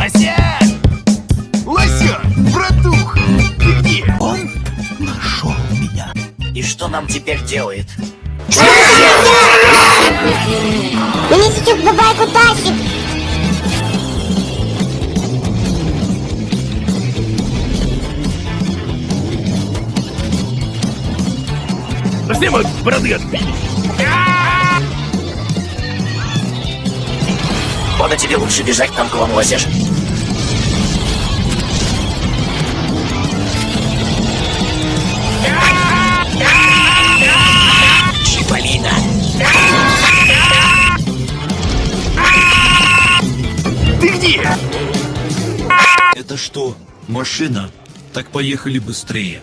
Лосян! Лосян, братуха, ты где? Он нашел меня. И что нам теперь делает? Меня сейчас в бабайку тащит. Все мы бороды отбили. Пода, тебе лучше бежать к танковому лосеш. Чиполлино. Ты где? Это что, машина? Так поехали быстрее.